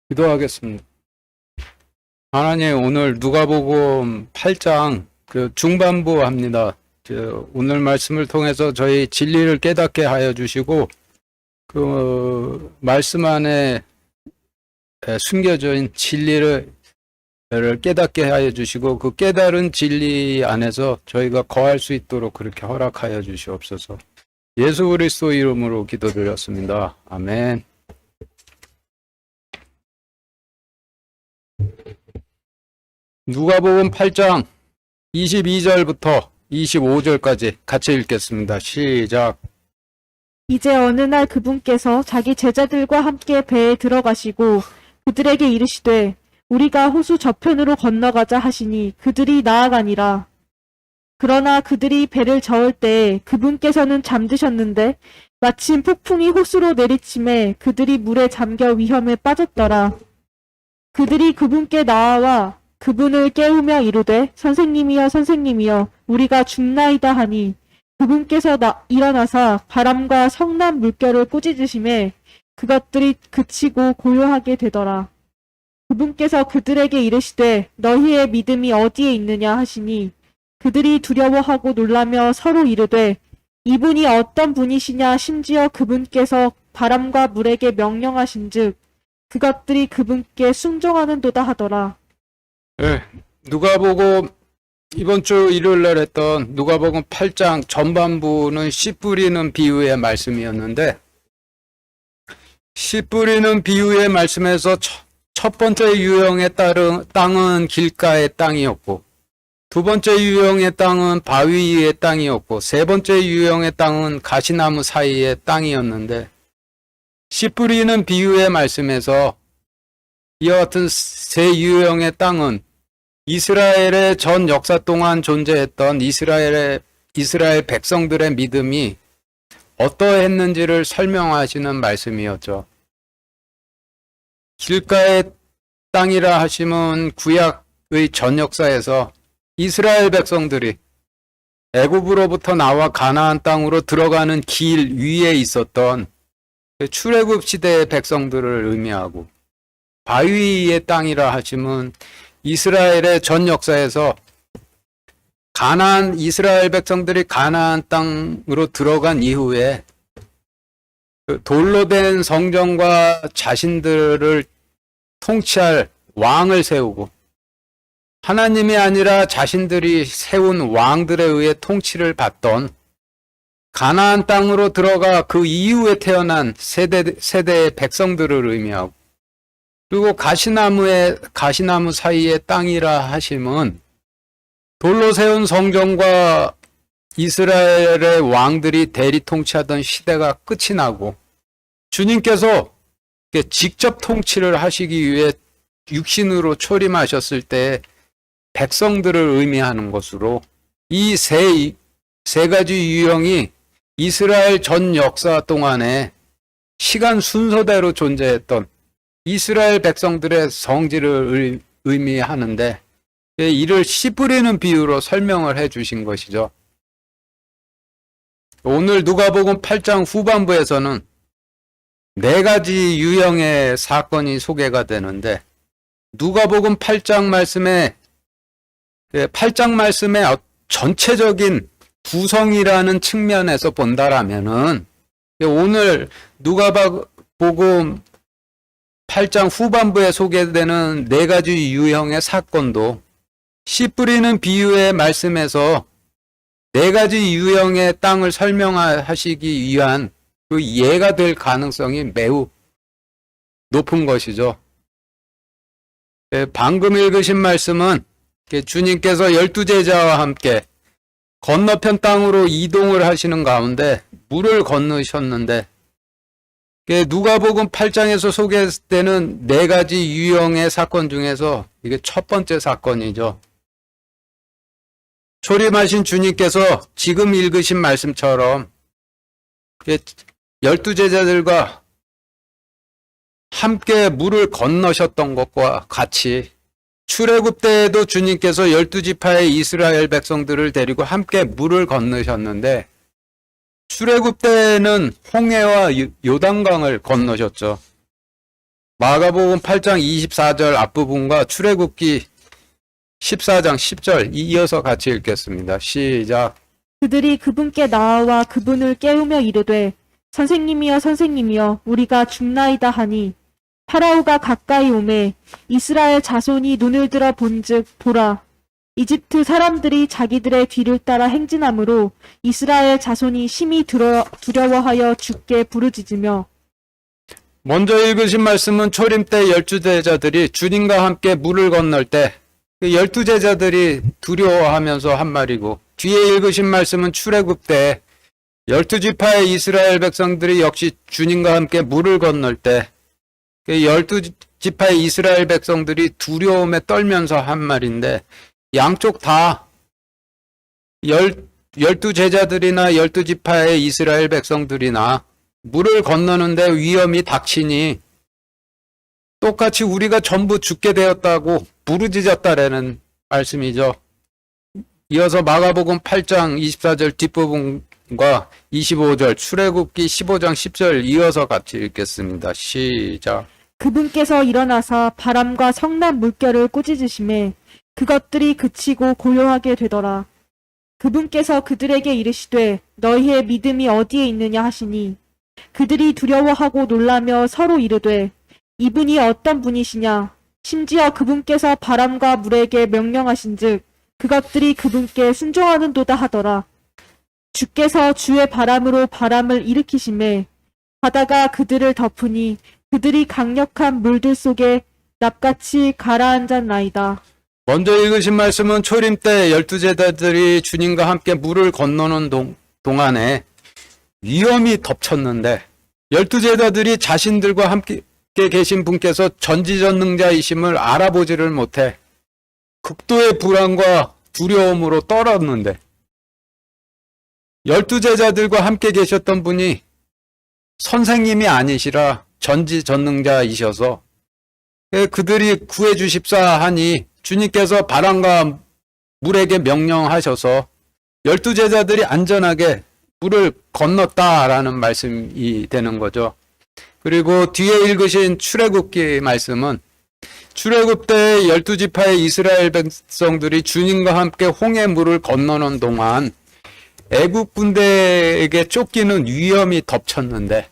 기도하겠습니다. 하나님, 오늘 누가복음 8장 중반부 합니다. 오늘 말씀을 통해서 저희 진리를 깨닫게 하여 주시고 그 말씀 안에 숨겨져 있는 진리를 깨닫게 하여 주시고 그 깨달은 진리 안에서 저희가 거할 수 있도록 그렇게 허락하여 주시옵소서. 예수 그리스도 이름으로 기도드렸습니다. 아멘. 누가복음 8장 22절부터 25절까지 같이 읽겠습니다. 시작. 이제 어느 날 그분께서 자기 제자들과 함께 배에 들어가시고 그들에게 이르시되 우리가 호수 저편으로 건너가자 하시니 그들이 나아가니라. 그러나 그들이 배를 저을 때 그분께서는 잠드셨는데 마침 폭풍이 호수로 내리침에 그들이 물에 잠겨 위험에 빠졌더라. 그들이 그분께 나아와 그분을 깨우며 이르되 선생님이여 선생님이여 우리가 죽나이다 하니 그분께서 일어나사 바람과 성난 물결을 꾸짖으심에 그것들이 그치고 고요하게 되더라. 그분께서 그들에게 이르시되 너희의 믿음이 어디에 있느냐 하시니 그들이 두려워하고 놀라며 서로 이르되 이분이 어떤 분이시냐 심지어 그분께서 바람과 물에게 명령하신즉 그것들이 그분께 순종하는도다 하더라. 네, 누가복음 이번 주 일요일 날 했던 누가복음 8장 전반부는 씨 뿌리는 비유의 말씀이었는데 씨 뿌리는 비유의 말씀에서 첫 번째 유형의 땅은 길가의 땅이었고 두 번째 유형의 땅은 바위 위의 땅이었고 세 번째 유형의 땅은 가시나무 사이의 땅이었는데 씨 뿌리는 비유의 말씀에서 이와 같은 세 유형의 땅은 이스라엘의 전 역사 동안 존재했던 이스라엘 백성들의 믿음이 어떠했는지를 설명하시는 말씀이었죠. 길가의 땅이라 하시면 구약의 전 역사에서 이스라엘 백성들이 애굽으로부터 나와 가나안 땅으로 들어가는 길 위에 있었던 출애굽 시대의 백성들을 의미하고 바위의 땅이라 하시면 이스라엘의 전 역사에서 이스라엘 백성들이 가나안 땅으로 들어간 이후에 돌로 된 성전과 자신들을 통치할 왕을 세우고 하나님이 아니라 자신들이 세운 왕들에 의해 통치를 받던 가나안 땅으로 들어가 그 이후에 태어난 세대의 백성들을 의미하고 그리고 가시나무 사이의 땅이라 하시면 돌로 세운 성전과 이스라엘의 왕들이 대리 통치하던 시대가 끝이 나고 주님께서 직접 통치를 하시기 위해 육신으로 초림하셨을 때 백성들을 의미하는 것으로 이 세 가지 유형이 이스라엘 전 역사 동안에 시간 순서대로 존재했던 이스라엘 백성들의 성질을 의미하는데 이를 씨 뿌리는 비유로 설명을 해 주신 것이죠. 오늘 누가복음 8장 후반부에서는 네 가지 유형의 사건이 소개가 되는데 누가복음 8장 말씀의 전체적인 구성이라는 측면에서 본다라면은 오늘 누가복음 8장 후반부에 소개되는 네 가지 유형의 사건도 씨 뿌리는 비유의 말씀에서 네 가지 유형의 땅을 설명하시기 위한 그 예가 될 가능성이 매우 높은 것이죠. 방금 읽으신 말씀은 주님께서 12제자와 함께 건너편 땅으로 이동을 하시는 가운데 물을 건너셨는데 누가복음 8장에서 소개되는 네 가지 유형의 사건 중에서 이게 첫 번째 사건이죠. 초림하신 주님께서 지금 읽으신 말씀처럼 12제자들과 함께 물을 건너셨던 것과 같이 출애굽 때에도 주님께서 12지파의 이스라엘 백성들을 데리고 함께 물을 건너셨는데 출애굽 때는 홍해와 요단강을 건너셨죠. 마가복음 8장 24절 앞부분과 출애굽기 14장 10절 이어서 같이 읽겠습니다. 시작. 그들이 그분께 나아와 그분을 깨우며 이르되 선생님이여 선생님이여 우리가 죽나이다 하니 파라오가 가까이 오매 이스라엘 자손이 눈을 들어 본즉 보라 이집트 사람들이 자기들의 뒤를 따라 행진하므로 이스라엘 자손이 심히 두려워하여 주께 부르짖으며. 먼저 읽으신 말씀은 초림 때 열두 제자들이 주님과 함께 물을 건널 때 그 열두 제자들이 두려워하면서 한 말이고, 뒤에 읽으신 말씀은 출애굽 때 열두 지파의 이스라엘 백성들이 역시 주님과 함께 물을 건널 때 그 열두 지파의 이스라엘 백성들이 두려움에 떨면서 한 말인데, 양쪽 다 열두 제자들이나 열두 지파의 이스라엘 백성들이나 물을 건너는데 위험이 닥치니 똑같이 우리가 전부 죽게 되었다고 부르짖었다라는 말씀이죠. 이어서 마가복음 8장 24절 뒷부분과 25절, 출애굽기 15장 10절 이어서 같이 읽겠습니다. 시작. 그분께서 일어나사 바람과 성난 물결을 꾸짖으심에 그것들이 그치고 고요하게 되더라. 그분께서 그들에게 이르시되 너희의 믿음이 어디에 있느냐 하시니 그들이 두려워하고 놀라며 서로 이르되 이분이 어떤 분이시냐. 심지어 그분께서 바람과 물에게 명령하신즉 그것들이 그분께 순종하는도다 하더라. 주께서 주의 바람으로 바람을 일으키심에 바다가 그들을 덮으니 그들이 강력한 물들 속에 납같이 가라앉았나이다. 먼저 읽으신 말씀은 초림 때 열두 제자들이 주님과 함께 물을 건너는 동안에 위험이 덮쳤는데, 열두 제자들이 자신들과 함께 계신 분께서 전지전능자이심을 알아보지를 못해 극도의 불안과 두려움으로 떨었는데, 열두 제자들과 함께 계셨던 분이 선생님이 아니시라 전지전능자이셔서 그들이 구해주십사 하니 주님께서 바람과 물에게 명령하셔서 열두 제자들이 안전하게 물을 건넜다라는 말씀이 되는 거죠. 그리고 뒤에 읽으신 출애굽기 말씀은 출애굽 때 열두 지파의 이스라엘 백성들이 주님과 함께 홍해 물을 건너는 동안 애국 군대에게 쫓기는 위험이 덮쳤는데,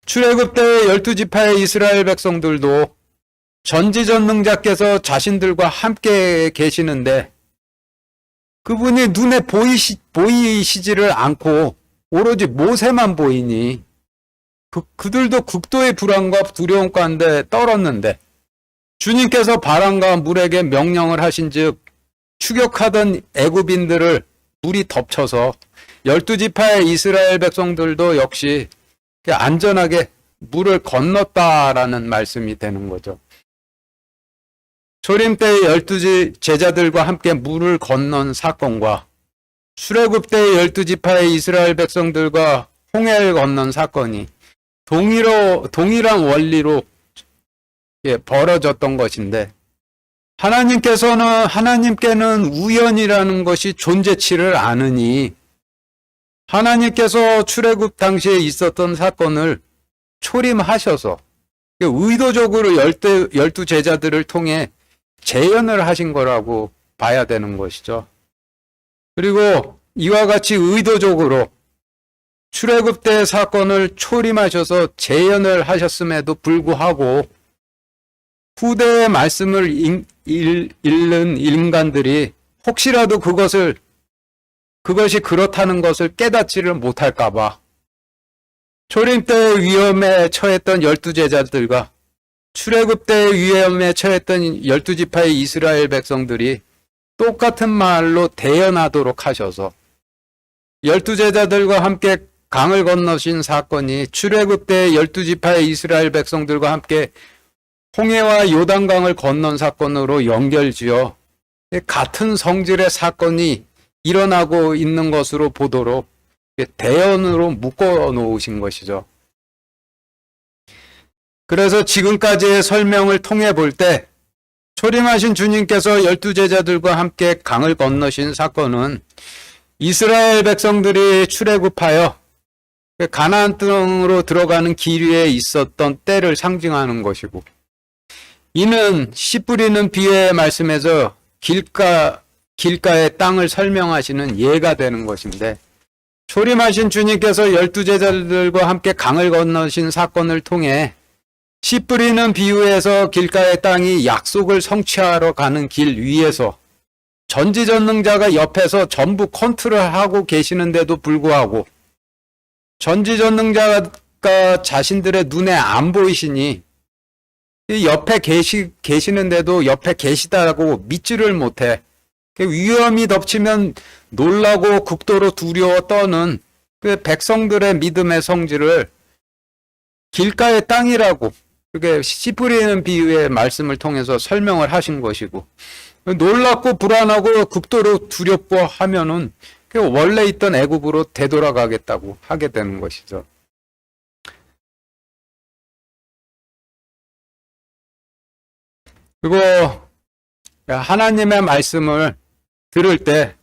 출애굽 때 열두 지파의 이스라엘 백성들도 전지전능자께서 자신들과 함께 계시는데 그분이 눈에 보이시지를 않고 오로지 모세만 보이니 그들도 극도의 불안과 두려움 가운데 떨었는데, 주님께서 바람과 물에게 명령을 하신즉 추격하던 애굽인들을 물이 덮쳐서 열두 지파의 이스라엘 백성들도 역시 안전하게 물을 건넜다라는 말씀이 되는 거죠. 초림 때 열두 제자들과 함께 물을 건넌 사건과 출애굽 때 열두 지파의 이스라엘 백성들과 홍해를 건넌 사건이 동일한 원리로 벌어졌던 것인데, 하나님께는 우연이라는 것이 존재치를 않으니 하나님께서 출애굽 당시에 있었던 사건을 초림하셔서 의도적으로 열두 제자들을 통해 재현을 하신 거라고 봐야 되는 것이죠. 그리고 이와 같이 의도적으로 출애굽 때 사건을 초림하셔서 재현을 하셨음에도 불구하고 후대의 말씀을 읽는 인간들이 혹시라도 그것이 그렇다는 것을 깨닫지를 못할까봐 초림 때 위험에 처했던 열두 제자들과 출애굽 때 위험에 처했던 열두 지파의 이스라엘 백성들이 똑같은 말로 대연하도록 하셔서 열두 제자들과 함께 강을 건너신 사건이 출애굽 때 열두 지파의 이스라엘 백성들과 함께 홍해와 요단강을 건넌 사건으로 연결지어 같은 성질의 사건이 일어나고 있는 것으로 보도록 대연으로 묶어 놓으신 것이죠. 그래서 지금까지의 설명을 통해 볼 때 초림하신 주님께서 열두 제자들과 함께 강을 건너신 사건은 이스라엘 백성들이 출애굽하여 가나안 땅으로 들어가는 길 위에 있었던 때를 상징하는 것이고, 이는 씨 뿌리는 비유의 말씀에서 길가의 땅을 설명하시는 예가 되는 것인데, 초림하신 주님께서 12제자들과 함께 강을 건너신 사건을 통해 씨 뿌리는 비유에서 길가의 땅이 약속을 성취하러 가는 길 위에서 전지전능자가 옆에서 전부 컨트롤하고 계시는데도 불구하고 전지전능자가 자신들의 눈에 안 보이시니 이 옆에 계시는데도 옆에 계시다고 믿지를 못해. 위험이 덮치면 놀라고 극도로 두려워 떠는 그 백성들의 믿음의 성질을 길가의 땅이라고 그게 씨 뿌리는 비유의 말씀을 통해서 설명을 하신 것이고, 놀랍고 불안하고 극도로 두렵고 하면은 원래 있던 애굽으로 되돌아가겠다고 하게 되는 것이죠. 그리고 하나님의 말씀을 들을 때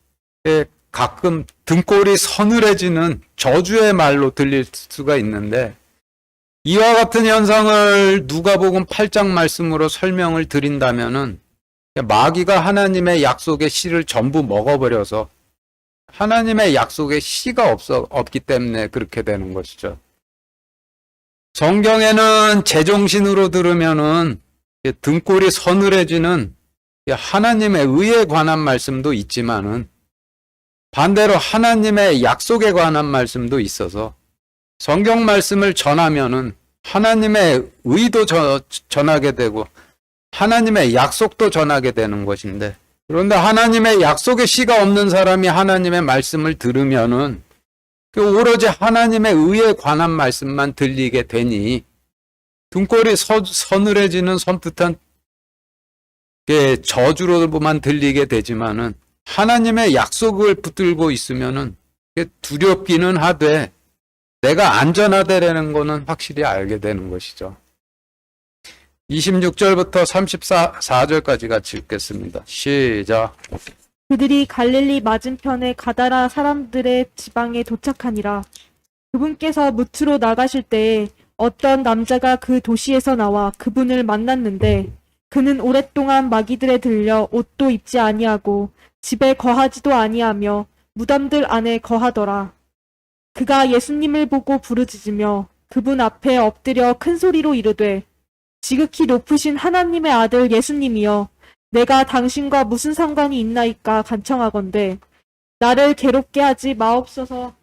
가끔 등골이 서늘해지는 저주의 말로 들릴 수가 있는데, 이와 같은 현상을 누가복음 8장 말씀으로 설명을 드린다면은 마귀가 하나님의 약속의 씨를 전부 먹어버려서 하나님의 약속의 씨가 없기 때문에 그렇게 되는 것이죠. 성경에는 제정신으로 들으면은 등골이 서늘해지는 하나님의 의에 관한 말씀도 있지만은 반대로 하나님의 약속에 관한 말씀도 있어서 성경 말씀을 전하면은 하나님의 의도 전하게 되고 하나님의 약속도 전하게 되는 것인데, 그런데 하나님의 약속의 씨가 없는 사람이 하나님의 말씀을 들으면은 오로지 하나님의 의에 관한 말씀만 들리게 되니 등골이 서늘해지는 섬뜩한 저주로만 들리게 되지만은 하나님의 약속을 붙들고 있으면은 두렵기는 하되 내가 안전하다라는 거는 확실히 알게 되는 것이죠. 26절부터 34절까지 같이 읽겠습니다. 시작. 그들이 갈릴리 맞은편의 가다라 사람들의 지방에 도착하니라. 그분께서 무트로 나가실 때에 어떤 남자가 그 도시에서 나와 그분을 만났는데, 그는 오랫동안 마귀들에 들려 옷도 입지 아니하고 집에 거하지도 아니하며 무덤들 안에 거하더라. 그가 예수님을 보고 부르짖으며 그분 앞에 엎드려 큰 소리로 이르되, 지극히 높으신 하나님의 아들 예수님이여, 내가 당신과 무슨 상관이 있나이까 간청하건대 나를 괴롭게 하지 마옵소서.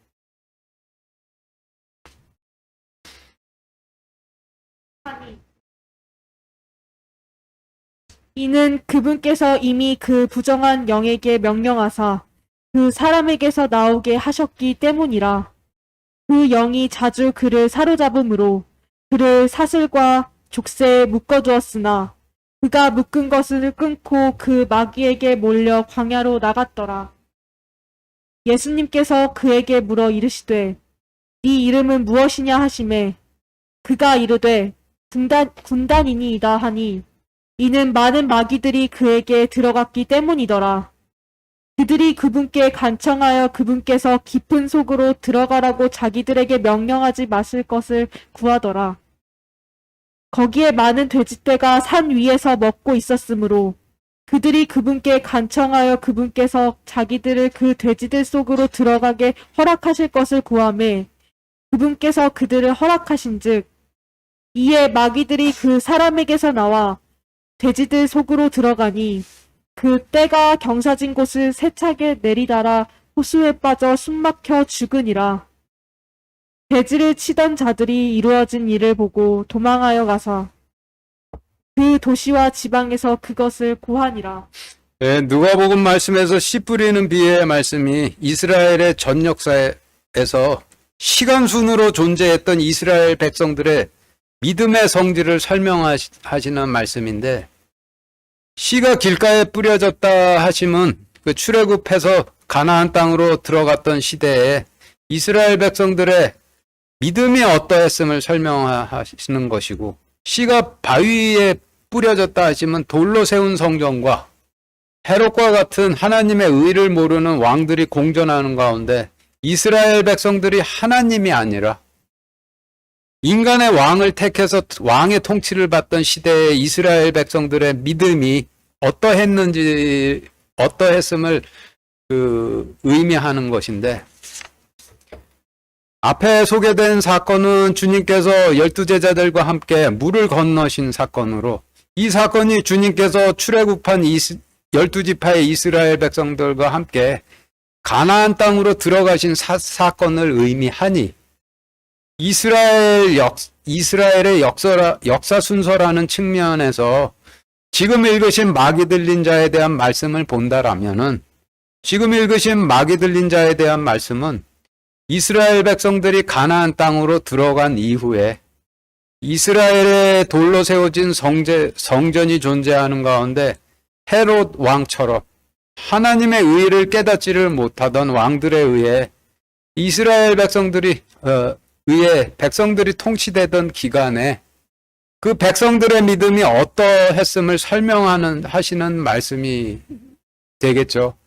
하니 이는 그분께서 이미 그 부정한 영에게 명령하사 그 사람에게서 나오게 하셨기 때문이라. 그 영이 자주 그를 사로잡음으로 그를 사슬과 족쇄에 묶어두었으나 그가 묶은 것을 끊고 그 마귀에게 몰려 광야로 나갔더라. 예수님께서 그에게 물어 이르시되, 네 이름은 무엇이냐 하시매 그가 이르되 군단이니이다 하니, 이는 많은 마귀들이 그에게 들어갔기 때문이더라. 그들이 그분께 간청하여 그분께서 깊은 속으로 들어가라고 자기들에게 명령하지 마실 것을 구하더라. 거기에 많은 돼지떼가 산 위에서 먹고 있었으므로 그들이 그분께 간청하여 그분께서 자기들을 그 돼지들 속으로 들어가게 허락하실 것을 구하매 그분께서 그들을 허락하신즉, 이에 마귀들이 그 사람에게서 나와 돼지들 속으로 들어가니 그 떼가 경사진 곳을 세차게 내리다라 호수에 빠져 숨막혀 죽으니라. 돼지를 치던 자들이 이루어진 일을 보고 도망하여 가서 그 도시와 지방에서 그것을 고하니라. 네, 누가복음 말씀에서 씨 뿌리는 비유의 말씀이 이스라엘의 전 역사에서 시간순으로 존재했던 이스라엘 백성들의 믿음의 성질을 설명하시는 말씀인데, 씨가 길가에 뿌려졌다 하심은 그 출애굽해서 가나안 땅으로 들어갔던 시대에 이스라엘 백성들의 믿음이 어떠했음을 설명하시는 것이고, 씨가 바위에 뿌려졌다 하시면 돌로 세운 성전과 헤롯과 같은 하나님의 의를 모르는 왕들이 공존하는 가운데 이스라엘 백성들이 하나님이 아니라 인간의 왕을 택해서 왕의 통치를 받던 시대의 이스라엘 백성들의 믿음이 어떠했음을 의미하는 것인데, 앞에 소개된 사건은 주님께서 12제자들과 함께 물을 건너신 사건으로, 이 사건이 주님께서 출애굽한 12지파의 이스라엘 백성들과 함께 가나안 땅으로 들어가신 사건을 의미하니, 이스라엘의 역사 순서라는 측면에서 지금 읽으신 마귀 들린 자에 대한 말씀을 본다라면은, 지금 읽으신 마귀 들린 자에 대한 말씀은 이스라엘 백성들이 가나안 땅으로 들어간 이후에 이스라엘의 돌로 세워진 성전이 존재하는 가운데 헤롯 왕처럼 하나님의 의를 깨닫지를 못하던 왕들에 의해 이스라엘 백성들이 통치되던 기간에 그 백성들의 믿음이 어떠했음을 하시는 말씀이 되겠죠.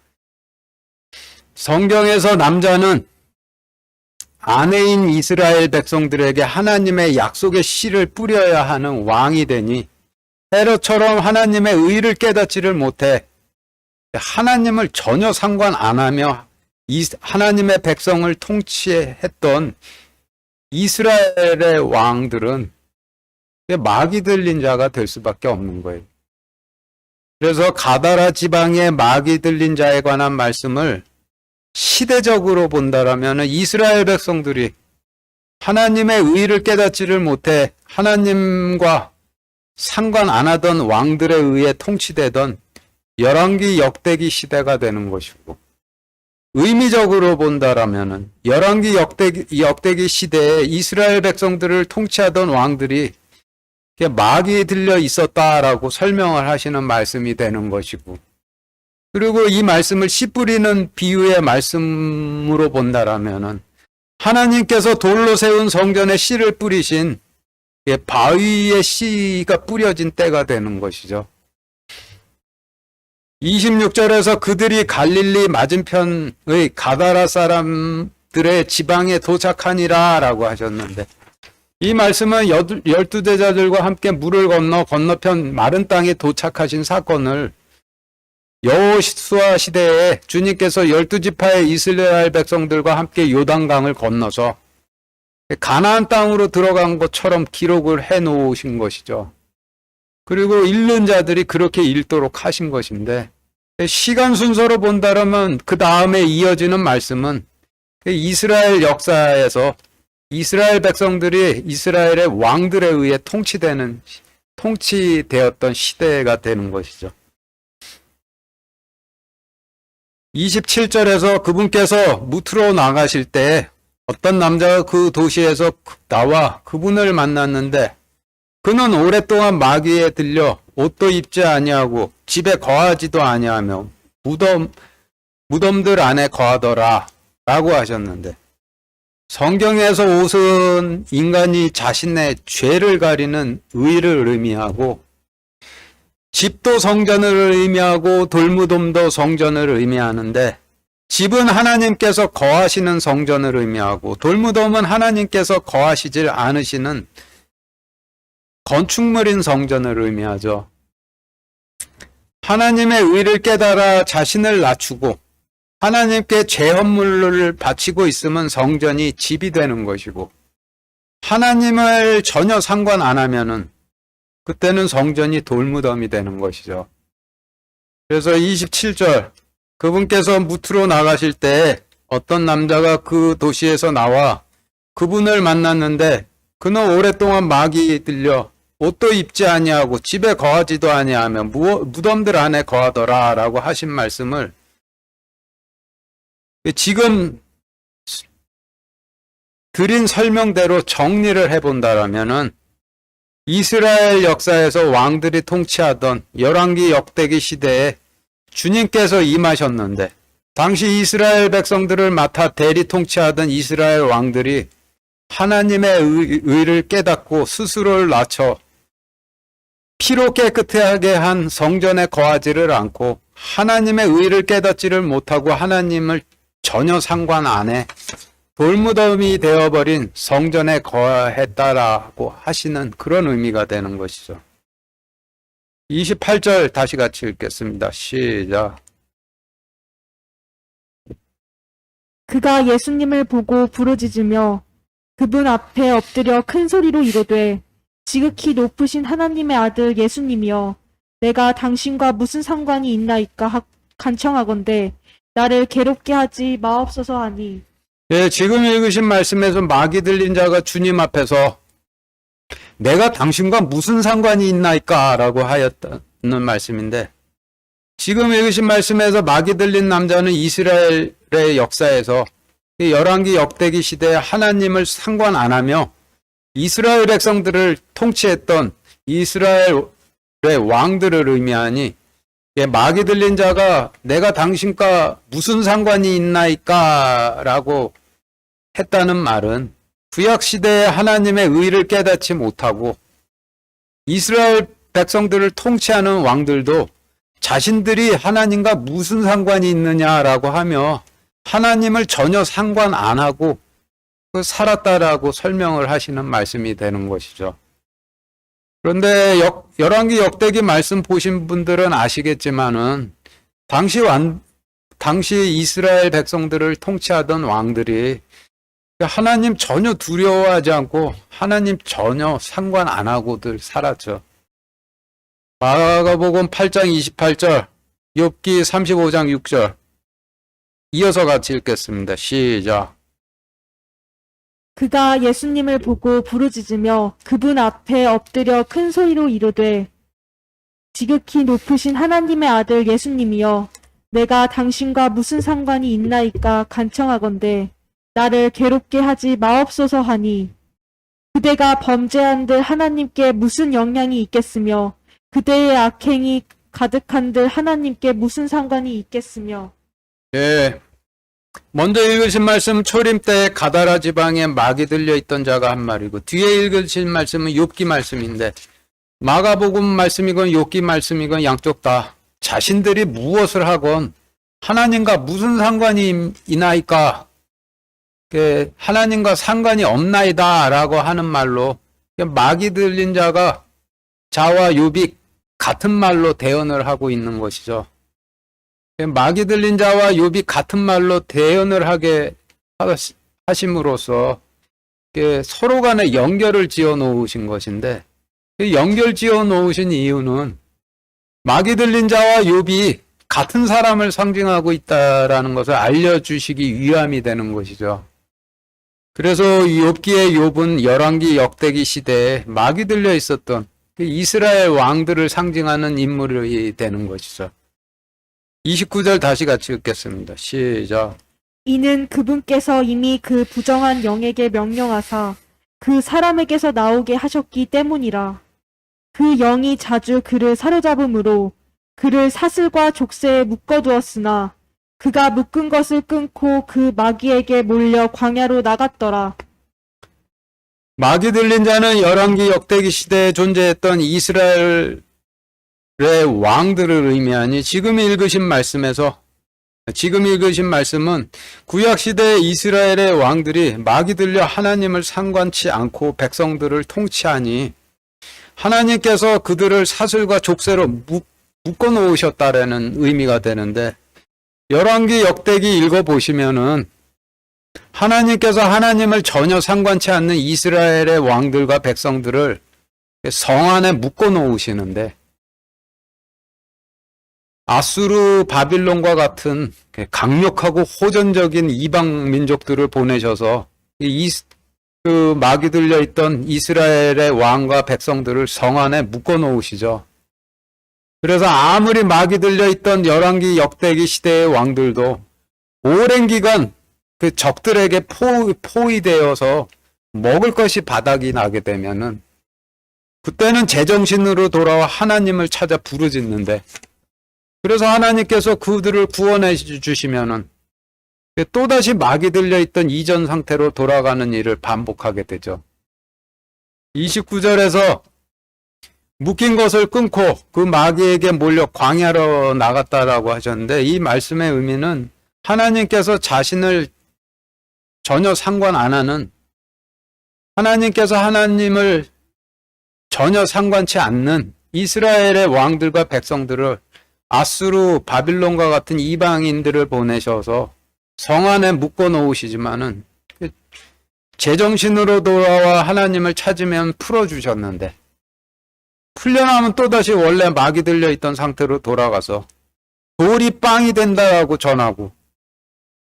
성경에서 남자는 아내인 이스라엘 백성들에게 하나님의 약속의 씨를 뿌려야 하는 왕이 되니, 헤롯처럼 하나님의 의를 깨닫지를 못해 하나님을 전혀 상관 안 하며 하나님의 백성을 통치했던 이스라엘의 왕들은 마귀 들린 자가 될 수밖에 없는 거예요. 그래서 가다라 지방의 마귀 들린 자에 관한 말씀을 시대적으로 본다라면 이스라엘 백성들이 하나님의 의를 깨닫지를 못해 하나님과 상관 안 하던 왕들에 의해 통치되던 열왕기 역대기 시대가 되는 것이고, 의미적으로 본다라면 열왕기 역대기 시대에 이스라엘 백성들을 통치하던 왕들이 마귀에 들려 있었다라고 설명을 하시는 말씀이 되는 것이고, 그리고 이 말씀을 씨 뿌리는 비유의 말씀으로 본다라면은 하나님께서 돌로 세운 성전에 씨를 뿌리신 바위의 씨가 뿌려진 때가 되는 것이죠. 26절에서 그들이 갈릴리 맞은편의 가다라 사람들의 지방에 도착하니라 라고 하셨는데, 이 말씀은 12제자들과 함께 물을 건너편 마른 땅에 도착하신 사건을 여호수아 시대에 주님께서 12지파의 이스라엘 백성들과 함께 요단강을 건너서 가나안 땅으로 들어간 것처럼 기록을 해 놓으신 것이죠. 그리고 읽는 자들이 그렇게 읽도록 하신 것인데, 시간 순서로 본다면 그 다음에 이어지는 말씀은 이스라엘 역사에서 이스라엘 백성들이 이스라엘의 왕들에 의해 통치되었던 시대가 되는 것이죠. 27절에서 그분께서 무트로 나가실 때 어떤 남자가 그 도시에서 나와 그분을 만났는데, 그는 오랫동안 마귀에 들려 옷도 입지 아니하고 집에 거하지도 아니하며 무덤들 안에 거하더라 라고 하셨는데, 성경에서 옷은 인간이 자신의 죄를 가리는 의를 의미하고, 집도 성전을 의미하고 돌무덤도 성전을 의미하는데, 집은 하나님께서 거하시는 성전을 의미하고 돌무덤은 하나님께서 거하시질 않으시는 건축물인 성전을 의미하죠. 하나님의 의를 깨달아 자신을 낮추고 하나님께 제헌물을 바치고 있으면 성전이 집이 되는 것이고, 하나님을 전혀 상관 안 하면은 그때는 성전이 돌무덤이 되는 것이죠. 그래서 27절, 그분께서 무트로 나가실 때 어떤 남자가 그 도시에서 나와 그분을 만났는데, 그는 오랫동안 마귀에 들려 옷도 입지 아니하고 집에 거하지도 아니하며 무덤들 안에 거하더라 라고 하신 말씀을 지금 드린 설명대로 정리를 해본다라면은, 이스라엘 역사에서 왕들이 통치하던 열왕기 역대기 시대에 주님께서 임하셨는데, 당시 이스라엘 백성들을 맡아 대리 통치하던 이스라엘 왕들이 하나님의 의를 깨닫고 스스로를 낮춰 피로 깨끗하게 한 성전에 거하지를 않고 하나님의 의를 깨닫지를 못하고 하나님을 전혀 상관 안 해 돌무덤이 되어버린 성전에 거했다라고 하시는 그런 의미가 되는 것이죠. 28절 다시 같이 읽겠습니다. 시작. 그가 예수님을 보고 부르짖으며 그분 앞에 엎드려 큰 소리로 이르되 지극히 높으신 하나님의 아들 예수님이여 내가 당신과 무슨 상관이 있나이까 간청하건대 나를 괴롭게 하지 마옵소서 하니. 예, 지금 읽으신 말씀에서 마귀 들린 자가 주님 앞에서 내가 당신과 무슨 상관이 있나이까 라고 하였다는 말씀인데, 지금 읽으신 말씀에서 마귀 들린 남자는 이스라엘의 역사에서 열왕기 역대기 시대에 하나님을 상관 안 하며 이스라엘 백성들을 통치했던 이스라엘의 왕들을 의미하니, 마귀 들린 자가 내가 당신과 무슨 상관이 있나이까 라고 했다는 말은 구약 시대에 하나님의 의를 깨닫지 못하고 이스라엘 백성들을 통치하는 왕들도 자신들이 하나님과 무슨 상관이 있느냐라고 하며 하나님을 전혀 상관 안 하고 살았다라고 설명을 하시는 말씀이 되는 것이죠. 그런데 열왕기 역대기 말씀 보신 분들은 아시겠지만은 당시 이스라엘 백성들을 통치하던 왕들이 하나님 전혀 두려워하지 않고 하나님 전혀 상관 안 하고들 살았죠. 마가복음 8장 28절, 욥기 35장 6절 이어서 같이 읽겠습니다. 시작. 그가 예수님을 보고 부르짖으며 그분 앞에 엎드려 큰 소리로 이르되 지극히 높으신 하나님의 아들 예수님이여 내가 당신과 무슨 상관이 있나이까 간청하건대 나를 괴롭게 하지 마옵소서 하니. 그대가 범죄한들 하나님께 무슨 영향이 있겠으며 그대의 악행이 가득한들 하나님께 무슨 상관이 있겠으며. 예. 먼저 읽으신 말씀 초림 때 가다라 지방에 마귀 들려 있던 자가 한 말이고, 뒤에 읽으신 말씀은 욥기 말씀인데, 마가복음 말씀이건 욥기 말씀이건 양쪽 다 자신들이 무엇을 하건 하나님과 무슨 상관이 있나이까, 하나님과 상관이 없나이다 라고 하는 말로 마귀 들린 자가 자와 욥이 같은 말로 대언을 하고 있는 것이죠. 마귀 들린 자와 욥이 같은 말로 대언을 하게 하심으로써 서로 간에 연결을 지어 놓으신 것인데, 연결 지어 놓으신 이유는 마귀 들린 자와 욥이 같은 사람을 상징하고 있다라는 것을 알려주시기 위함이 되는 것이죠. 그래서 욥기의 욥은 열왕기 역대기 시대에 마귀 들려 있었던 이스라엘 왕들을 상징하는 인물이 되는 것이죠. 29절 다시 같이 읽겠습니다. 시작. 이는 그분께서 이미 그 부정한 영에게 명령하사 그 사람에게서 나오게 하셨기 때문이라. 그 영이 자주 그를 사로잡음으로 그를 사슬과 족쇄에 묶어두었으나 그가 묶은 것을 끊고 그 마귀에게 몰려 광야로 나갔더라. 마귀 들린 자는 열왕기 역대기 시대에 존재했던 이스라엘의 왕들을 의미하니, 지금 읽으신 말씀은 구약 시대의 이스라엘의 왕들이 마귀 들려 하나님을 상관치 않고 백성들을 통치하니 하나님께서 그들을 사슬과 족쇄로 묶어 놓으셨다라는 의미가 되는데, 열왕기 역대기 읽어보시면은 하나님께서 하나님을 전혀 상관치 않는 이스라엘의 왕들과 백성들을 성 안에 묶어 놓으시는데, 아수르 바빌론과 같은 강력하고 호전적인 이방 민족들을 보내셔서 그 마귀 들려 있던 이스라엘의 왕과 백성들을 성 안에 묶어 놓으시죠. 그래서 아무리 마귀 들려 있던 열왕기 역대기 시대의 왕들도 오랜 기간 그 적들에게 포위되어서 먹을 것이 바닥이 나게 되면은 그때는 제정신으로 돌아와 하나님을 찾아 부르짖는데, 그래서 하나님께서 그들을 구원해 주시면은 또다시 마귀 들려 있던 이전 상태로 돌아가는 일을 반복하게 되죠. 29절에서 묶인 것을 끊고 그 마귀에게 몰려 광야로 나갔다라고 하셨는데, 이 말씀의 의미는 하나님께서 자신을 전혀 상관 안 하는, 하나님께서 하나님을 전혀 상관치 않는 이스라엘의 왕들과 백성들을 아수르, 바빌론과 같은 이방인들을 보내셔서 성 안에 묶어 놓으시지만은 제정신으로 돌아와 하나님을 찾으면 풀어주셨는데, 풀려나면 또다시 원래 막이 들려있던 상태로 돌아가서 돌이 빵이 된다라고 전하고,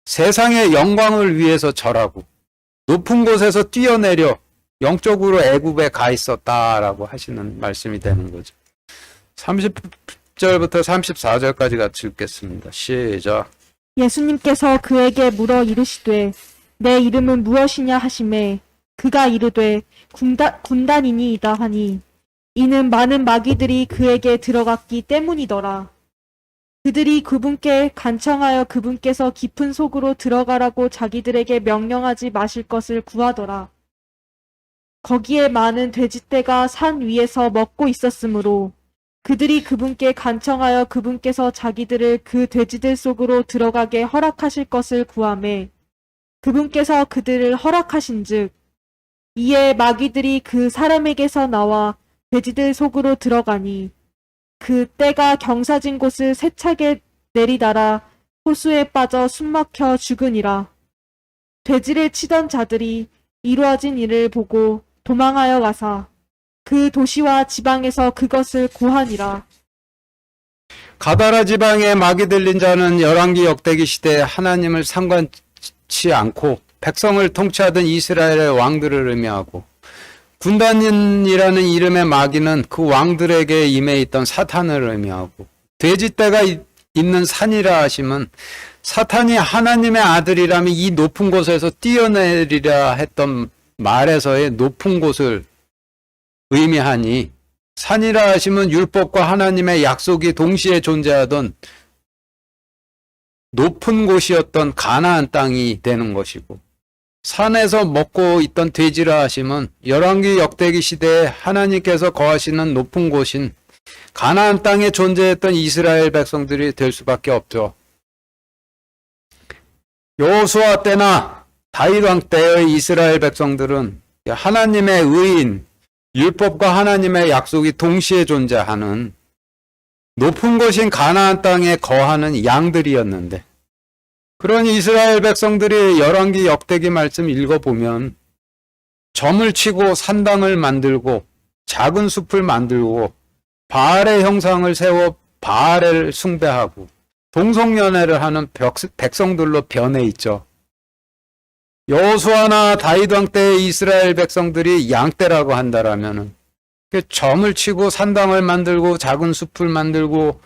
세상의 영광을 위해서 절하고, 높은 곳에서 뛰어내려 영적으로 애굽에 가 있었다라고 하시는 말씀이 되는 거죠. 30절부터 34절까지 같이 읽겠습니다. 시작. 예수님께서 그에게 물어 이르시되 내 이름은 무엇이냐 하시매 그가 이르되 군단이니이다 하니 이는 많은 마귀들이 그에게 들어갔기 때문이더라. 그들이 그분께 간청하여 그분께서 깊은 속으로 들어가라고 자기들에게 명령하지 마실 것을 구하더라. 거기에 많은 돼지떼가 산 위에서 먹고 있었으므로 그들이 그분께 간청하여 그분께서 자기들을 그 돼지들 속으로 들어가게 허락하실 것을 구하매 그분께서 그들을 허락하신즉 이에 마귀들이 그 사람에게서 나와 돼지들 속으로 들어가니 그 떼가 경사진 곳을 세차게 내리달아 호수에 빠져 숨막혀 죽으니라. 돼지를 치던 자들이 이루어진 일을 보고 도망하여 가사 그 도시와 지방에서 그것을 구하니라. 가다라 지방에 막이 들린 자는 열왕기 역대기 시대에 하나님을 상관치 않고 백성을 통치하던 이스라엘의 왕들을 의미하고, 군단인이라는 이름의 마귀는 그 왕들에게 임해 있던 사탄을 의미하고, 돼지떼가 있는 산이라 하심은 사탄이 하나님의 아들이라면 이 높은 곳에서 뛰어내리라 했던 말에서의 높은 곳을 의미하니, 산이라 하시면 율법과 하나님의 약속이 동시에 존재하던 높은 곳이었던 가나안 땅이 되는 것이고, 산에서 먹고 있던 돼지라 하시면 열왕기 역대기 시대에 하나님께서 거하시는 높은 곳인 가나안 땅에 존재했던 이스라엘 백성들이 될 수밖에 없죠. 여호수아 때나 다윗 왕 때의 이스라엘 백성들은 하나님의 의인, 율법과 하나님의 약속이 동시에 존재하는 높은 곳인 가나안 땅에 거하는 양들이었는데, 그런 이스라엘 백성들이 열왕기 역대기 말씀 읽어보면 점을 치고 산당을 만들고 작은 숲을 만들고 바알의 형상을 세워 바알을 숭배하고 동성연애를 하는 백성들로 변해 있죠. 여호수아나 다윗 왕 때의 이스라엘 백성들이 양떼라고 한다라면은 점을 치고 산당을 만들고 작은 숲을 만들고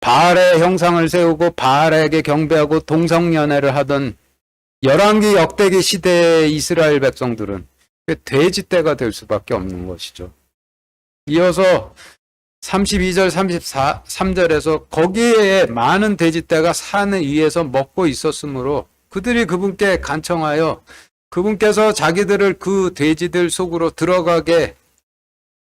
바알의 형상을 세우고 바알에게 경배하고 동성연애를 하던 열왕기 역대기 시대의 이스라엘 백성들은 돼지떼가 될 수밖에 없는 것이죠. 이어서 32절 33절에서 거기에 많은 돼지떼가 산 위에서 먹고 있었으므로 그들이 그분께 간청하여 그분께서 자기들을 그 돼지들 속으로 들어가게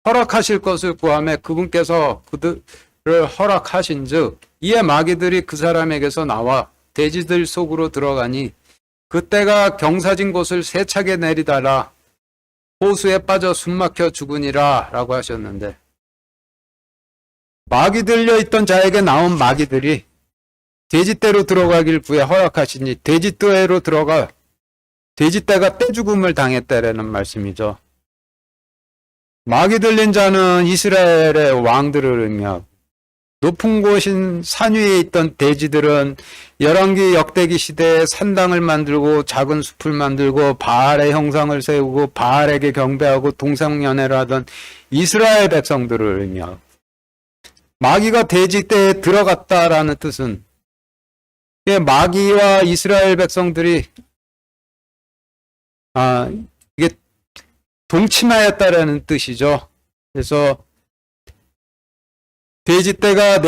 허락하실 것을 구하며 그분께서 그들을 허락하신즉 이에 마귀들이 그 사람에게서 나와 돼지들 속으로 들어가니 그때가 경사진 곳을 세차게 내리다라 호수에 빠져 숨막혀 죽으니라 라고 하셨는데, 막이 들려있던 자에게 나온 마귀들이 돼지떼로 들어가길 구해 허락하시니 돼지떼로 들어가 돼지떼가 떼죽음을 당했다라는 말씀이죠. 막이 들린 자는 이스라엘의 왕들을 의미하고, 높은 곳인 산 위에 있던 돼지들은 열왕기 역대기 시대에 산당을 만들고 작은 숲을 만들고 바알의 형상을 세우고 바알에게 경배하고 동성연애를 하던 이스라엘 백성들을 의미하고, 마귀가 돼지떼에 들어갔다라는 뜻은 마귀와 이스라엘 백성들이 이게 동침하였다라는 뜻이죠. 그래서 돼지떼가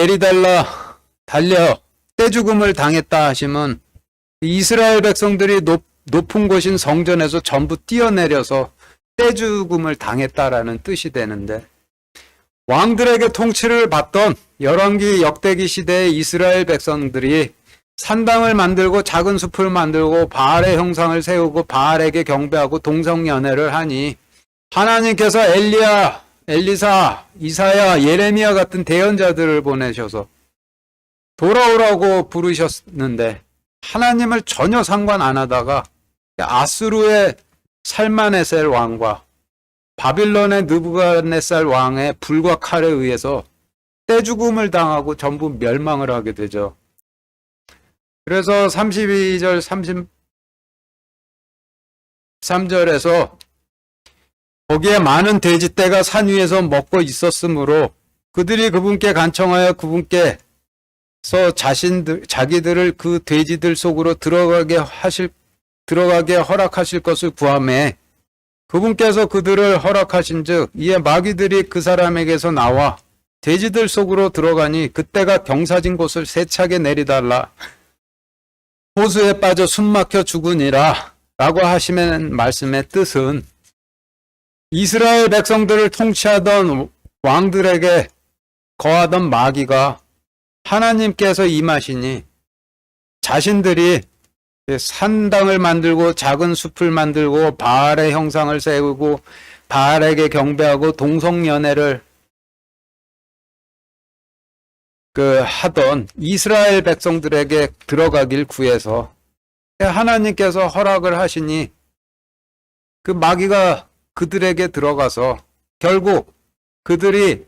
달려 떼죽음을 당했다 하시면 이스라엘 백성들이 높은 곳인 성전에서 전부 뛰어내려서 떼죽음을 당했다라는 뜻이 되는데, 왕들에게 통치를 받던 열왕기 역대기 시대의 이스라엘 백성들이 산당을 만들고 작은 숲을 만들고 바알의 형상을 세우고 바알에게 경배하고 동성연애를 하니 하나님께서 엘리야, 엘리사, 이사야, 예레미야 같은 대언자들을 보내셔서 돌아오라고 부르셨는데 하나님을 전혀 상관 안 하다가 아수르의 살마네셀 왕과 바빌론의 느부갓네살 왕의 불과 칼에 의해서 떼죽음을 당하고 전부 멸망을 하게 되죠. 그래서 32절, 33절에서 거기에 많은 돼지떼가 산 위에서 먹고 있었으므로 그들이 그분께 간청하여 그분께서 자기들을 그 돼지들 속으로 들어가게 허락하실 것을 구하매 그분께서 그들을 허락하신즉 이에 마귀들이 그 사람에게서 나와 돼지들 속으로 들어가니 그때가 경사진 곳을 세차게 내리달라 호수에 빠져 숨막혀 죽으니라 라고 하시는 말씀의 뜻은 이스라엘 백성들을 통치하던 왕들에게 거하던 마귀가 하나님께서 임하시니 자신들이 산당을 만들고 작은 숲을 만들고 바알의 형상을 세우고 바알에게 경배하고 동성연애를 하던 이스라엘 백성들에게 들어가길 구해서 하나님께서 허락을 하시니 그 마귀가 그들에게 들어가서 결국 그들이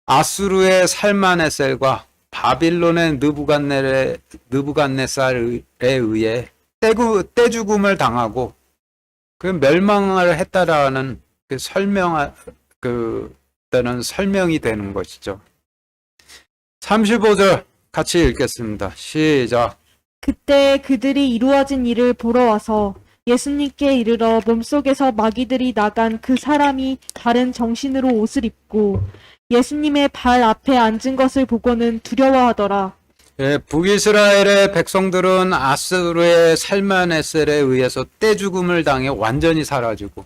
아수르의 살마네셀과 바빌론의 느부갓네살에 의해 떼죽음을 당하고 그 멸망을 했다라는 때는 설명이 되는 것이죠. 35절 같이 읽겠습니다. 시작. 그때 그들이 이루어진 일을 보러 와서 예수님께 이르러 몸속에서 마귀들이 나간 그 사람이 다른 정신으로 옷을 입고 예수님의 발 앞에 앉은 것을 보고는 두려워하더라. 예, 북이스라엘의 백성들은 아수르의 살마네셀에 의해서 떼죽음을 당해 완전히 사라지고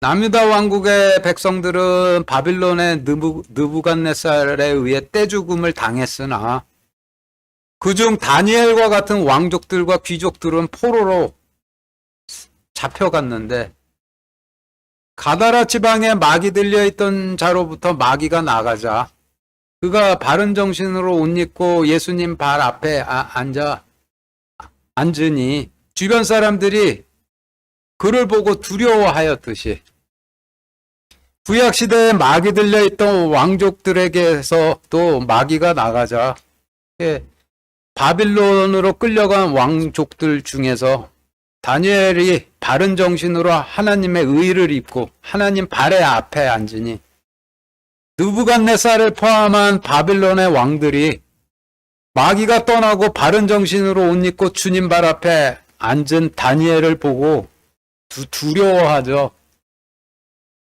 남유다 왕국의 백성들은 바빌론의 느부갓네살에 의해 떼죽음을 당했으나 그중 다니엘과 같은 왕족들과 귀족들은 포로로 잡혀갔는데 가다라 지방에 마귀 들려있던 자로부터 마귀가 나가자 그가 바른 정신으로 옷 입고 예수님 발 앞에 앉으니 주변 사람들이 그를 보고 두려워하였듯이 구약시대에 마귀 들려있던 왕족들에게서 또 마귀가 나가자 바빌론으로 끌려간 왕족들 중에서 다니엘이 바른 정신으로 하나님의 의를 입고 하나님 발의 앞에 앉으니 느부갓네살을 포함한 바빌론의 왕들이 마귀가 떠나고 바른 정신으로 옷 입고 주님 발 앞에 앉은 다니엘을 보고 두려워하죠.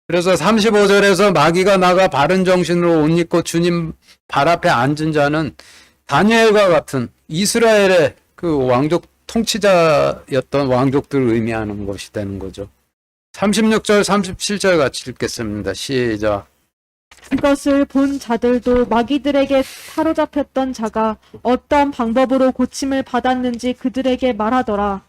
그래서 35절에서 마귀가 나가 바른 정신으로 옷 입고 주님 발 앞에 앉은 자는 다니엘과 같은 이스라엘의 그 왕족 통치자였던 왕족들을 의미하는 것이 되는 거죠. 36절, 37절 같이 읽겠습니다. 시작. 그것을 본 자들도 마귀들에게 사로잡혔던 자가 어떤 방법으로 고침을 받았는지 그들에게 말하더라.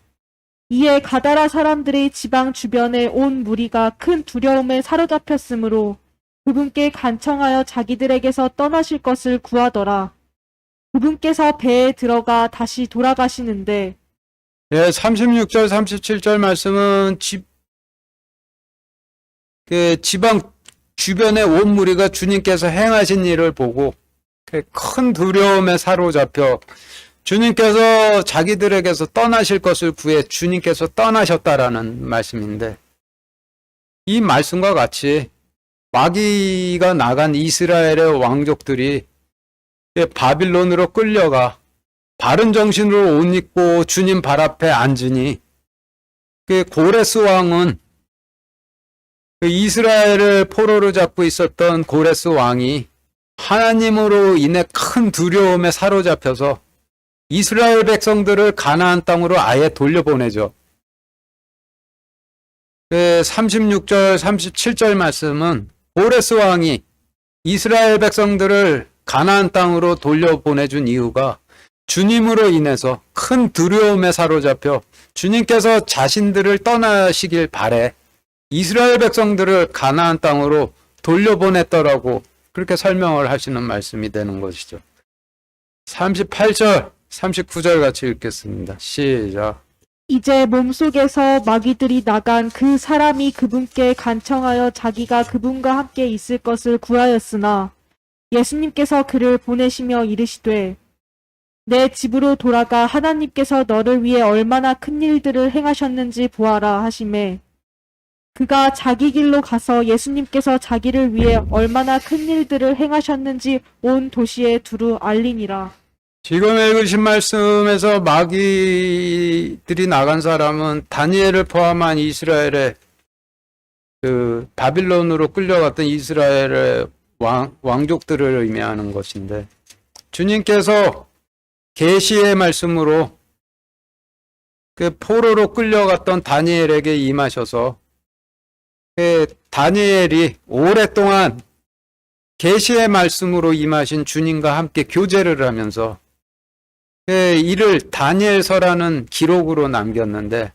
이에 가다라 사람들의 지방 주변에 온 무리가 큰 두려움에 사로잡혔으므로 그분께 간청하여 자기들에게서 떠나실 것을 구하더라. 그분께서 배에 들어가 다시 돌아가시는데 예, 36절, 37절 말씀은 지방 주변에 온 무리가 주님께서 행하신 일을 보고 큰 두려움에 사로잡혀 주님께서 자기들에게서 떠나실 것을 구해 주님께서 떠나셨다라는 말씀인데 이 말씀과 같이 마귀가 나간 이스라엘의 왕족들이 바빌론으로 끌려가 바른 정신으로 옷 입고 주님 발 앞에 앉으니 그 고레스 왕은 이스라엘을 포로로 잡고 있었던 고레스 왕이 하나님으로 인해 큰 두려움에 사로잡혀서 이스라엘 백성들을 가나안 땅으로 아예 돌려보내죠. 36절, 37절 말씀은 고레스 왕이 이스라엘 백성들을 가나안 땅으로 돌려보내준 이유가 주님으로 인해서 큰 두려움에 사로잡혀 주님께서 자신들을 떠나시길 바래 이스라엘 백성들을 가나안 땅으로 돌려보냈더라고 그렇게 설명을 하시는 말씀이 되는 것이죠. 38절, 39절 같이 읽겠습니다. 시작. 이제 몸속에서 마귀들이 나간 그 사람이 그분께 간청하여 자기가 그분과 함께 있을 것을 구하였으나 예수님께서 그를 보내시며 이르시되 내 집으로 돌아가 하나님께서 너를 위해 얼마나 큰 일들을 행하셨는지 보아라 하시매 그가 자기 길로 가서 예수님께서 자기를 위해 얼마나 큰 일들을 행하셨는지 온 도시에 두루 알리니라. 지금 읽으신 말씀에서 마귀들이 나간 사람은 다니엘을 포함한 이스라엘의 그 바빌론으로 끌려갔던 이스라엘의 왕족들을 의미하는 것인데 주님께서 계시의 말씀으로 그 포로로 끌려갔던 다니엘에게 임하셔서 그 다니엘이 오랫동안 계시의 말씀으로 임하신 주님과 함께 교제를 하면서 이를 다니엘서라는 기록으로 남겼는데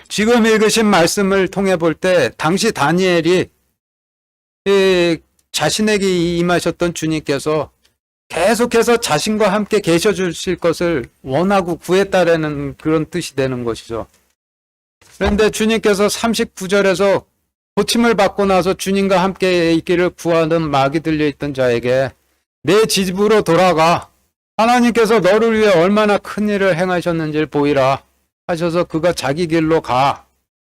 지금 읽으신 말씀을 통해 볼 때 당시 다니엘이 자신에게 임하셨던 주님께서 계속해서 자신과 함께 계셔 주실 것을 원하고 구했다라는 그런 뜻이 되는 것이죠. 그런데 주님께서 39절에서 고침을 받고 나서 주님과 함께 있기를 구하는 마귀 들려있던 자에게 내 집으로 돌아가 하나님께서 너를 위해 얼마나 큰 일을 행하셨는지를 보이라 하셔서 그가 자기 길로 가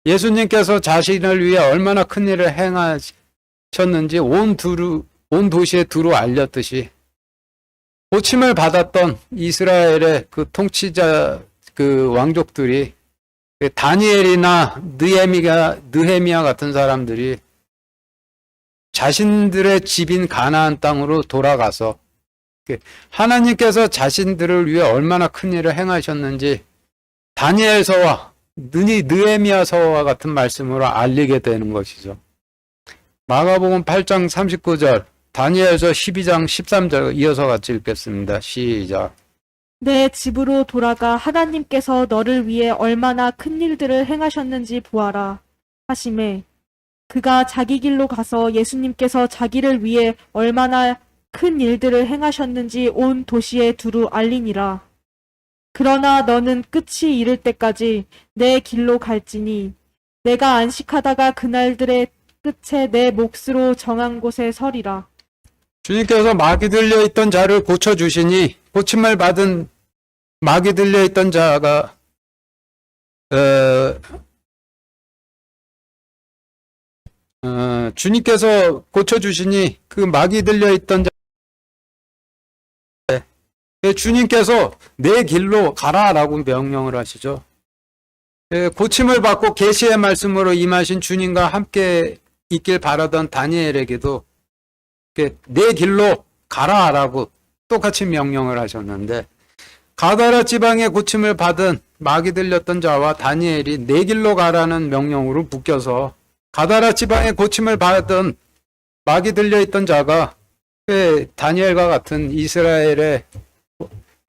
예수님께서 자신을 위해 얼마나 큰 일을 행하셨는지 온 도시에 두루 알렸듯이 고침을 받았던 이스라엘의 그 통치자 그 왕족들이 다니엘이나 느헤미야 같은 사람들이 자신들의 집인 가나안 땅으로 돌아가서 하나님께서 자신들을 위해 얼마나 큰 일을 행하셨는지 다니엘서와 느헤미야서와 같은 말씀으로 알리게 되는 것이죠. 마가복음 8장 39절 다니엘서 12장 13절 이어서 같이 읽겠습니다. 시작. 내 집으로 돌아가 하나님께서 너를 위해 얼마나 큰 일들을 행하셨는지 보아라 하시매 그가 자기 길로 가서 예수님께서 자기를 위해 얼마나 큰 일들을 행하셨는지 온 도시에 두루 알리니라. 그러나 너는 끝이 이를 때까지 내 길로 갈지니 내가 안식하다가 그날들의 끝에 내 몫으로 정한 곳에 서리라. 주님께서 마귀 들려있던 자를 고쳐주시니 고침을 받은 마귀 들려있던 자가 주님께서 고쳐주시니 그 마귀 들려있던 자 주님께서 내 길로 가라라고 명령을 하시죠. 고침을 받고 계시의 말씀으로 임하신 주님과 함께 있길 바라던 다니엘에게도 내 길로 가라라고 똑같이 명령을 하셨는데 가다라 지방의 고침을 받은 마귀 들렸던 자와 다니엘이 내 길로 가라는 명령으로 묶여서 가다라 지방의 고침을 받은 마귀 들려있던 자가 다니엘과 같은 이스라엘의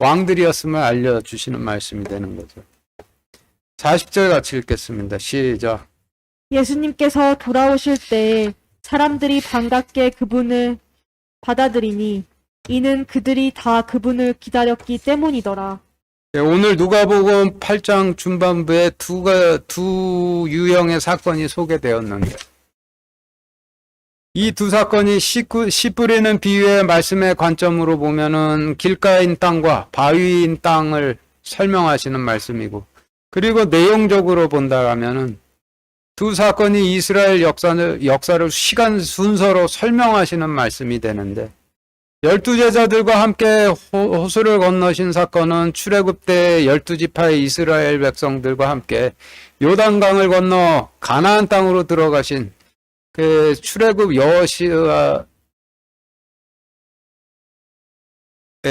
왕들이었음을 알려주시는 말씀이 되는 거죠. 40절 같이 읽겠습니다. 시작. 예수님께서 돌아오실 때에 사람들이 반갑게 그분을 받아들이니 이는 그들이 다 그분을 기다렸기 때문이더라. 오늘 누가복음 8장 중반부에 두 유형의 사건이 소개되었는데 이 두 사건이 씨 뿌리는 비유의 말씀의 관점으로 보면은 길가인 땅과 바위인 땅을 설명하시는 말씀이고 그리고 내용적으로 본다라면은 두 사건이 이스라엘 역사를 시간 순서로 설명하시는 말씀이 되는데 12제자들과 함께 호수를 건너신 사건은 출애굽 때 12지파의 이스라엘 백성들과 함께 요단강을 건너 가나안 땅으로 들어가신 그 출애굽 여호수아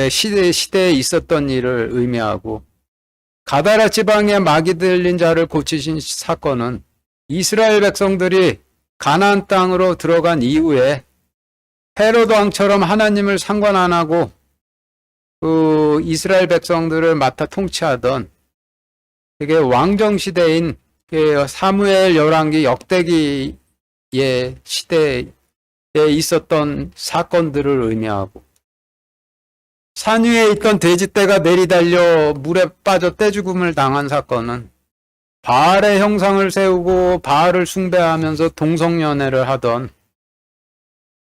시대에 있었던 일을 의미하고 가다라 지방에 마귀 들린 자를 고치신 사건은 이스라엘 백성들이 가나안 땅으로 들어간 이후에 헤로드 왕처럼 하나님을 상관 안 하고 그 이스라엘 백성들을 맡아 통치하던 그게 왕정 시대인 그 사무엘 열왕기 역대기의 시대에 있었던 사건들을 의미하고, 산 위에 있던 돼지떼가 내리달려 물에 빠져 떼죽음을 당한 사건은 바알의 형상을 세우고 바알을 숭배하면서 동성연애를 하던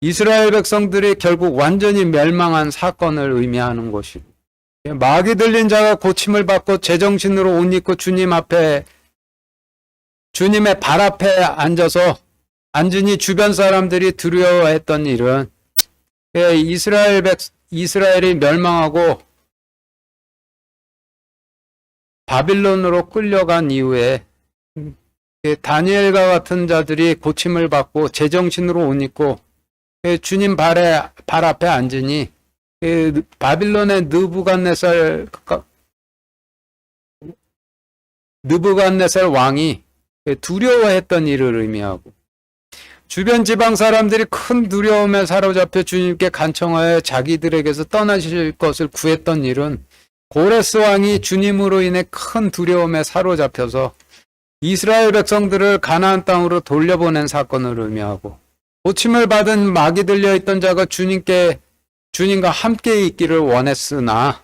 이스라엘 백성들이 결국 완전히 멸망한 사건을 의미하는 것이고, 마귀 들린 자가 고침을 받고 제정신으로 옷 입고 주님의 발 앞에 앉으니 주변 사람들이 두려워했던 일은 이스라엘이 멸망하고 바빌론으로 끌려간 이후에 다니엘과 같은 자들이 고침을 받고 제정신으로 옷 입고 주님 발 앞에 앉으니 바빌론의 느부갓네살 왕이 두려워했던 일을 의미하고, 주변 지방 사람들이 큰 두려움에 사로잡혀 주님께 간청하여 자기들에게서 떠나실 것을 구했던 일은 고레스 왕이 주님으로 인해 큰 두려움에 사로잡혀서 이스라엘 백성들을 가나안 땅으로 돌려보낸 사건을 의미하고, 고침을 받은 마귀 들려 있던 자가 주님과 함께 있기를 원했으나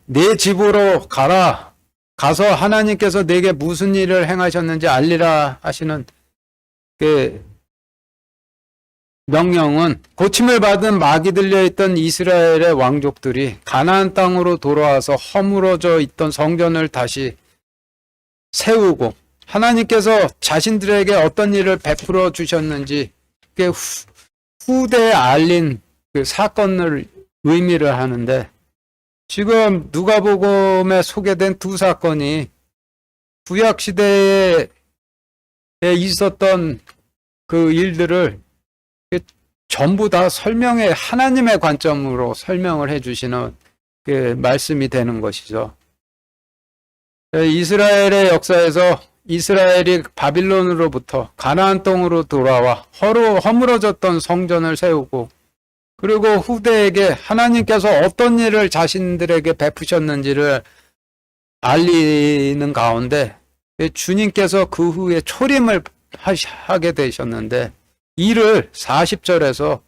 네 집으로 가서 하나님께서 네게 무슨 일을 행하셨는지 알리라 하시는 그 명령은 고침을 받은 마귀 들려 있던 이스라엘의 왕족들이 가나안 땅으로 돌아와서 허물어져 있던 성전을 다시 세우고 하나님께서 자신들에게 어떤 일을 베풀어 주셨는지 그 후대에 알린 그 사건을 의미를 하는데, 지금 누가복음에 소개된 두 사건이 구약 시대에 있었던 그 일들을 전부 다 하나님의 관점으로 설명을 해주시는 그 말씀이 되는 것이죠. 이스라엘의 역사에서 이스라엘이 바빌론으로부터 가나안 땅으로 돌아와 허물어졌던 성전을 세우고, 그리고 후대에게 하나님께서 어떤 일을 자신들에게 베푸셨는지를 알리는 가운데 주님께서 그 후에 초림을 하게 되셨는데, 이를 40절에서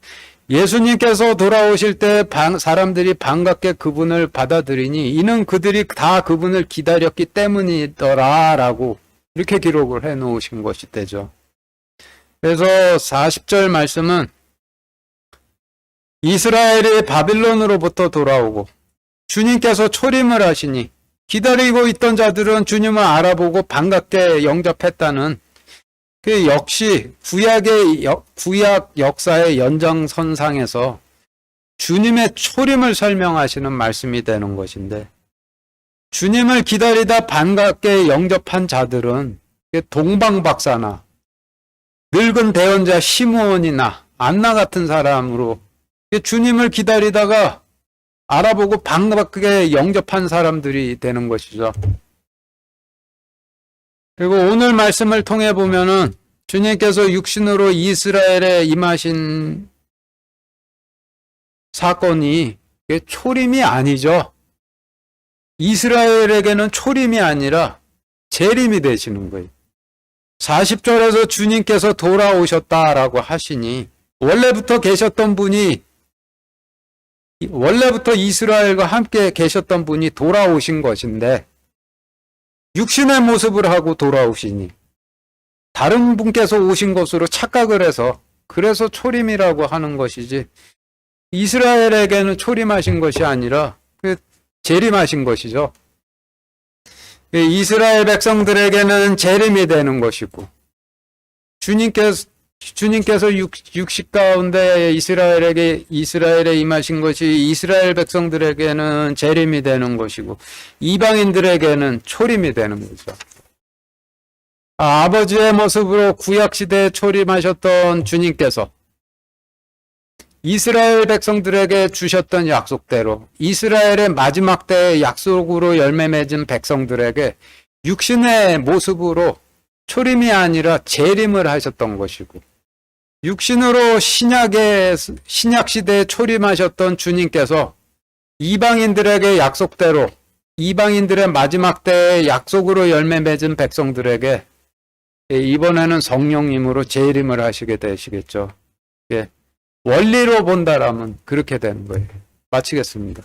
예수님께서 돌아오실 때 사람들이 반갑게 그분을 받아들이니 이는 그들이 다 그분을 기다렸기 때문이더라 라고 이렇게 기록을 해 놓으신 것이 되죠. 그래서 40절 말씀은 이스라엘이 바빌론으로부터 돌아오고 주님께서 초림을 하시니 기다리고 있던 자들은 주님을 알아보고 반갑게 영접했다는, 그 역시 구약 역사의 연장선상에서 주님의 초림을 설명하시는 말씀이 되는 것인데, 주님을 기다리다 반갑게 영접한 자들은 동방박사나 늙은 대언자 시므온이나 안나 같은 사람으로 주님을 기다리다가 알아보고 반갑게 영접한 사람들이 되는 것이죠. 그리고 오늘 말씀을 통해 보면은 주님께서 육신으로 이스라엘에 임하신 사건이 초림이 아니죠. 이스라엘에게는 초림이 아니라 재림이 되시는 거예요. 40절에서 주님께서 돌아오셨다라고 하시니 원래부터 이스라엘과 함께 계셨던 분이 돌아오신 것인데, 육신의 모습을 하고 돌아오시니 다른 분께서 오신 것으로 착각을 해서 그래서 초림이라고 하는 것이지, 이스라엘에게는 초림하신 것이 아니라 재림하신 것이죠. 이스라엘 백성들에게는 재림이 되는 것이고, 주님께서 육식 가운데 이스라엘에 임하신 것이 이스라엘 백성들에게는 재림이 되는 것이고, 이방인들에게는 초림이 되는 거죠. 아버지의 모습으로 구약시대에 초림하셨던 주님께서 이스라엘 백성들에게 주셨던 약속대로 이스라엘의 마지막 때의 약속으로 열매 맺은 백성들에게 육신의 모습으로 초림이 아니라 재림을 하셨던 것이고, 육신으로 신약 시대에 초림하셨던 주님께서 이방인들에게 약속대로 이방인들의 마지막 때의 약속으로 열매 맺은 백성들에게 이번에는 성령님으로 재림을 하시게 되시겠죠. 예. 원리로 본다라면 그렇게 되는 거예요. 마치겠습니다.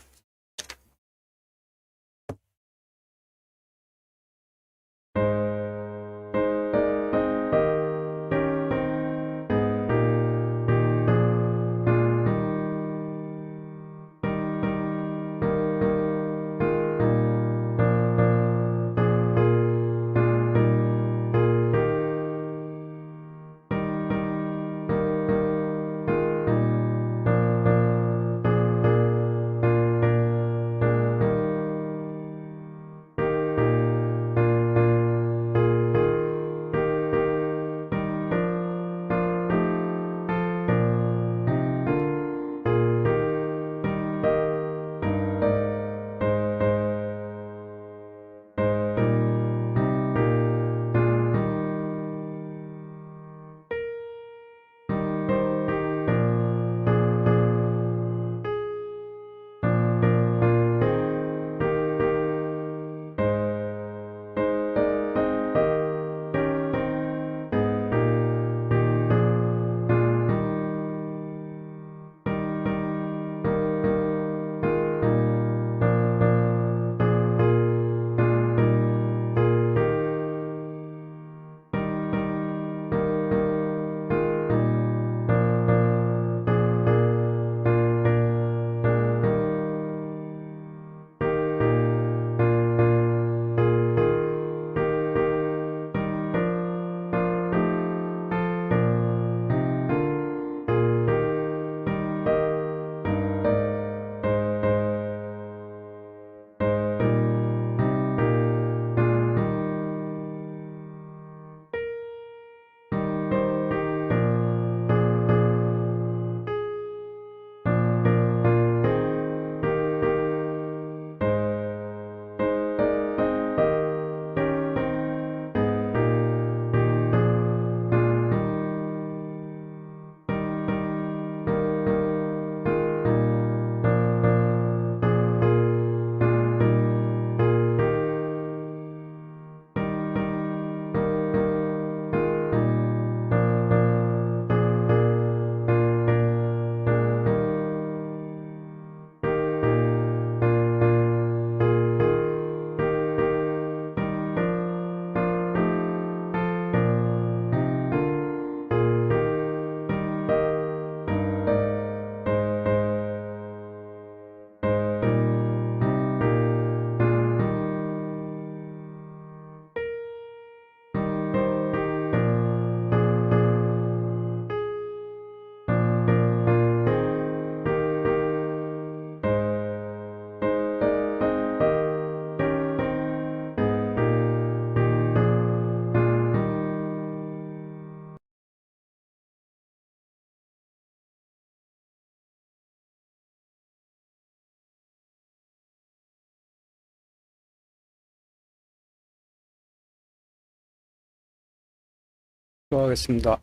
수고하겠습니다.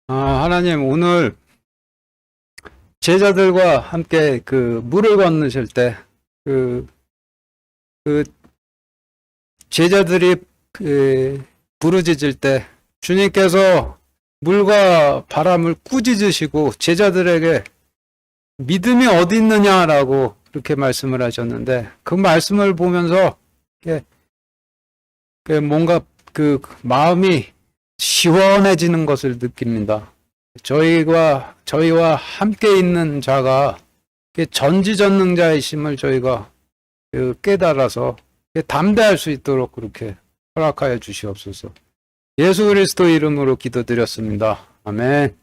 하나님, 오늘 제자들과 함께 그 물을 건너실 때, 그 제자들이 부르짖을 때 주님께서 물과 바람을 꾸짖으시고 제자들에게 믿음이 어디 있느냐라고 그렇게 말씀을 하셨는데, 그 말씀을 보면서 뭔가 그 마음이 시원해지는 것을 느낍니다. 저희와 함께 있는 자가 전지전능자이심을 저희가 깨달아서 담대할 수 있도록 그렇게 허락하여 주시옵소서. 예수 그리스도 이름으로 기도드렸습니다. 아멘.